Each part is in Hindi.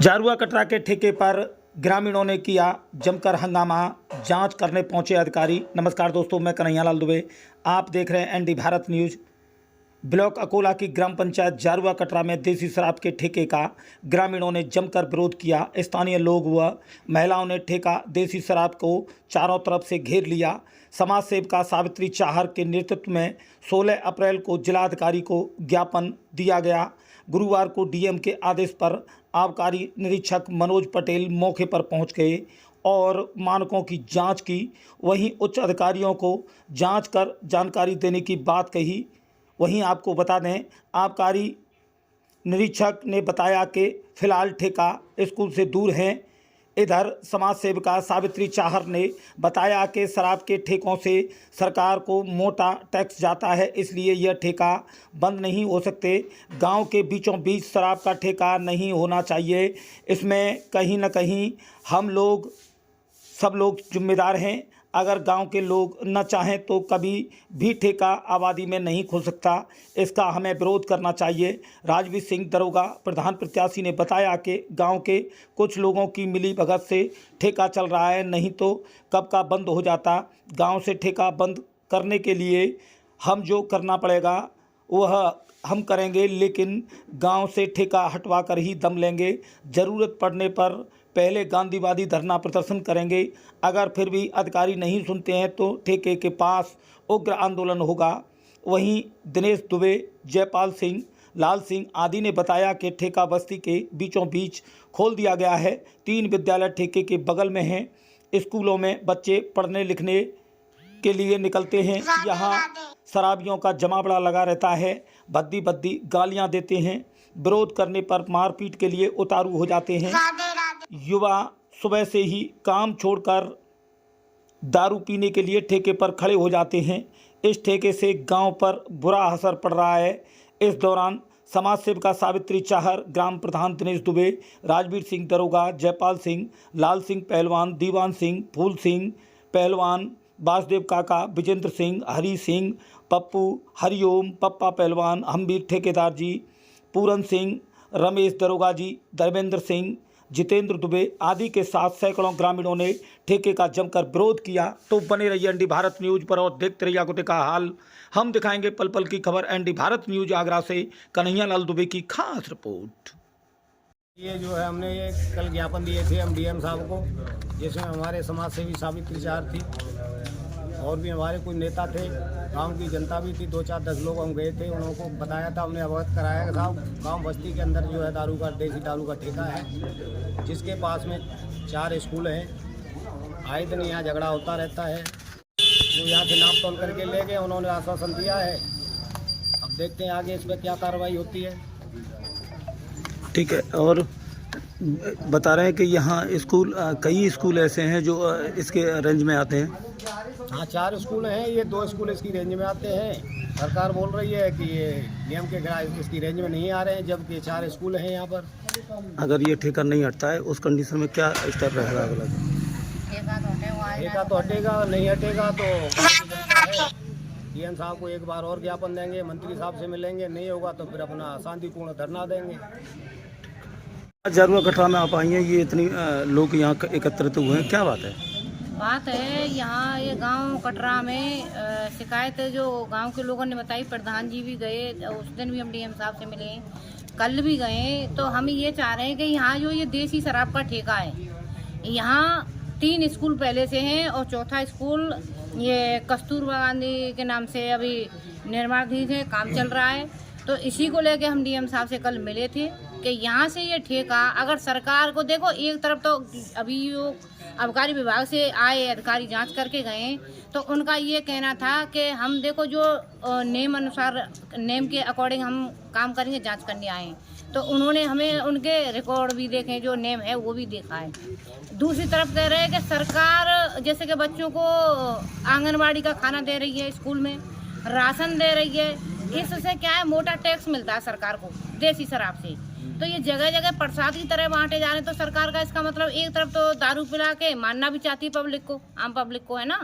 जारुआ कटरा के ठेके पर ग्रामीणों ने किया जमकर हंगामा, जांच करने पहुंचे अधिकारी। नमस्कार दोस्तों, मैं कन्हैयालाल दुबे, आप देख रहे हैं ND Bharat news. Block Akola की ग्राम पंचायत जारुआ कटरा में देसी शराब के ठेके का ग्रामीणों ने जमकर विरोध किया। स्थानीय लोग व महिलाओं ने ठेका देसी शराब को चारों तरफ से घेर लिया। समाज सेविका सावित्री चाहर के नेतृत्व में 16 अप्रैल को जिलाधिकारी को ज्ञापन दिया गया। गुरुवार को डीएम के आदेश पर आबकारी निरीक्षक मनोज पटेल मौके पर पहुंच गए और मानकों की जांच की। वहीं उच्च अधिकारियों को जांच कर जानकारी देने की बात कही। वहीं आपको बता दें, आबकारी निरीक्षक ने बताया कि फिलहाल ठेका स्कूल से दूर है। इधर समाज सेविका सावित्री चाहर ने बताया कि शराब के ठेकों से सरकार को मोटा टैक्स जाता है, इसलिए यह ठेका बंद नहीं हो सकते। गांव के बीचों बीच शराब का ठेका नहीं होना चाहिए। इसमें कहीं न कहीं हम लोग सब लोग जिम्मेदार हैं। अगर गांव के लोग न चाहें तो कभी भी ठेका आबादी में नहीं खुल सकता। इसका हमें विरोध करना चाहिए। राजवीर सिंह दरोगा प्रधान प्रत्याशी ने बताया कि गांव के कुछ लोगों की मिलीभगत से ठेका चल रहा है, नहीं तो कब का बंद हो जाता। गांव से ठेका बंद करने के लिए हम जो करना पड़ेगा वह हम करेंगे, लेकिन गांव से ठेका हटवा कर ही दम लेंगे। ज़रूरत पड़ने पर पहले गांधीवादी धरना प्रदर्शन करेंगे। अगर फिर भी अधिकारी नहीं सुनते हैं तो ठेके के पास उग्र आंदोलन होगा। वहीं दिनेश दुबे, जयपाल सिंह, लाल सिंह आदि ने बताया कि ठेका बस्ती के बीचों बीच खोल दिया गया है। 3 विद्यालय ठेके के बगल में हैं। स्कूलों में बच्चे पढ़ने लिखने के लिए निकलते हैं। यहाँ शराबियों का जमावड़ा लगा रहता है। भद्दी भद्दी गालियाँ देते हैं। विरोध करने पर मारपीट के लिए उतारू हो जाते हैं। युवा सुबह से ही काम छोड़कर दारू पीने के लिए ठेके पर खड़े हो जाते हैं। इस ठेके से गांव पर बुरा असर पड़ रहा है। इस दौरान समाज सेविका सावित्री चाहर, ग्राम प्रधान दिनेश दुबे, राजवीर सिंह दरोगा, जयपाल सिंह, लाल सिंह पहलवान, दीवान सिंह, फूल सिंह पहलवान, वासुदेव काका, विजेंद्र सिंह, हरी सिंह, पप्पू, हरिओम, पप्पा पहलवान, हम्बीर ठेकेदार जी, पूरन सिंह, रमेश दरोगा जी, धर्मेंद्र सिंह, जितेंद्र दुबे आदि के साथ सैकड़ों ग्रामीणों ने ठेके का जमकर विरोध किया। तो बने रहिए एनडी भारत न्यूज़ पर और देखते रहिए आगोते का हाल। हम दिखाएंगे पल पल की खबर। एनडी भारत न्यूज़ आगरा से कन्हैयालाल दुबे की खास रिपोर्ट। ये जो है हमने ये कल ज्ञापन दिए थे हम डीएम साहब को, जिसमें हमारे समाज सेवी सावित्री चाहर थी और भी हमारे कुछ नेता थे, गांव की जनता भी थी। 2-4-10 लोग हम गए थे, उनको बताया था, हमने अवगत कराया कि साहब गांव बस्ती के अंदर जो है दारू का, देसी दारू का ठेका है, जिसके पास में 4 स्कूल हैं। आए दिन यहाँ झगड़ा होता रहता है। वो यहाँ से नाप तोल करके ले गए, उन्होंने आश्वासन दिया है। अब देखते हैं आगे इस पर क्या कार्रवाई होती है। ठीक है। और बता रहे हैं कि यहाँ स्कूल, कई स्कूल ऐसे हैं जो इसके रेंज में आते हैं। हाँ, 4 स्कूल हैं, ये 2 स्कूल इसकी रेंज में आते हैं। सरकार बोल रही है कि ये नियम के खिलाफ इसकी रेंज में नहीं आ रहे हैं, जबकि 4 स्कूल हैं यहाँ पर। अगर ये ठेका नहीं हटता है उस कंडीशन में क्या स्टेप रहेगा अगला? ठेका तो हटेगा, नहीं हटेगा तो डीएम साहब को एक बार और ज्ञापन देंगे, मंत्री साहब से मिलेंगे, नहीं होगा तो फिर अपना शांतिपूर्ण धरना देंगे। जारुआ कटरा में आप आई हैं, ये इतनी लोग यहाँ एकत्रित हुए हैं, क्या बात है? बात है यहाँ ये गांव कटरा में शिकायत जो गांव के लोगों ने बताई। प्रधान जी भी गए, उस दिन भी हम डीएम साहब से मिले, कल भी गए। तो हम ये चाह रहे हैं कि यहाँ जो ये देसी शराब का ठेका है, यहाँ 3 स्कूल पहले से हैं और चौथा स्कूल ये कस्तूरबा गांधी के नाम से अभी निर्माणाधीन है, काम चल रहा है। तो इसी को लेके हम डीएम साहब से कल मिले थे कि यहाँ से ये ठेका अगर सरकार को, देखो एक तरफ तो अभी जो आबकारी विभाग से आए अधिकारी जांच करके गए, तो उनका ये कहना था कि हम देखो जो नेम अनुसार, नेम के अकॉर्डिंग हम काम करेंगे, जांच करने आए। तो उन्होंने हमें उनके रिकॉर्ड भी देखे, जो नेम है वो भी देखा है। दूसरी तरफ कह रहे हैं कि सरकार जैसे कि बच्चों को आंगनबाड़ी का खाना दे रही है, स्कूल में राशन दे रही है, इससे क्या है मोटा टैक्स मिलता है सरकार को देसी शराब से। तो ये जगह जगह प्रसाद की तरह बांटे जा रहे हैं। तो सरकार का इसका मतलब एक तरफ तो दारू पिला के मानना भी चाहती है पब्लिक को, आम पब्लिक को, है ना।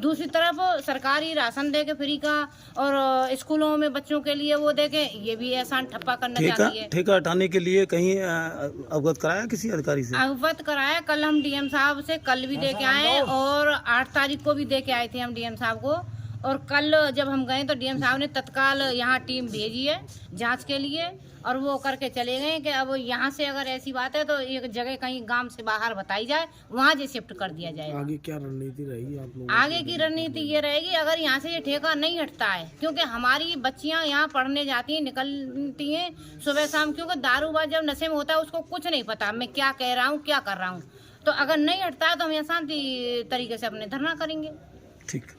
दूसरी तरफ सरकारी राशन दे के फ्री का और स्कूलों में बच्चों के लिए वो दे के ये भी एहसान ठप्पा करना चाहती है। ठेका हटाने के लिए कहीं अवगत कराया किसी अधिकारी से? अवगत कराया, कल हम डीएम साहब से कल भी दे के आए और 8 तारीख को भी दे के आए थे हम डीएम साहब को। और कल जब हम गए तो डीएम साहब ने तत्काल यहाँ टीम भेजी है जांच के लिए और वो करके चले गए कि अब यहाँ से अगर ऐसी बात है तो एक जगह कहीं गांव से बाहर बताई जाए, वहाँ से शिफ्ट कर दिया जाए। आगे क्या रणनीति रहेगी आप लोगों? आगे की रणनीति ये रहेगी, अगर यहाँ से ये ठेका नहीं हटता है, क्योंकि हमारी बच्चियाँ यहाँ पढ़ने जाती हैं, निकलती हैं सुबह शाम, क्योंकि दारूबाज जब नशे में होता है उसको कुछ नहीं पता मैं क्या कह रहा हूँ क्या कर रहा हूँ। तो अगर नहीं हटता है तो हम यहाँ शांति तरीके से अपने धरना करेंगे। ठीक।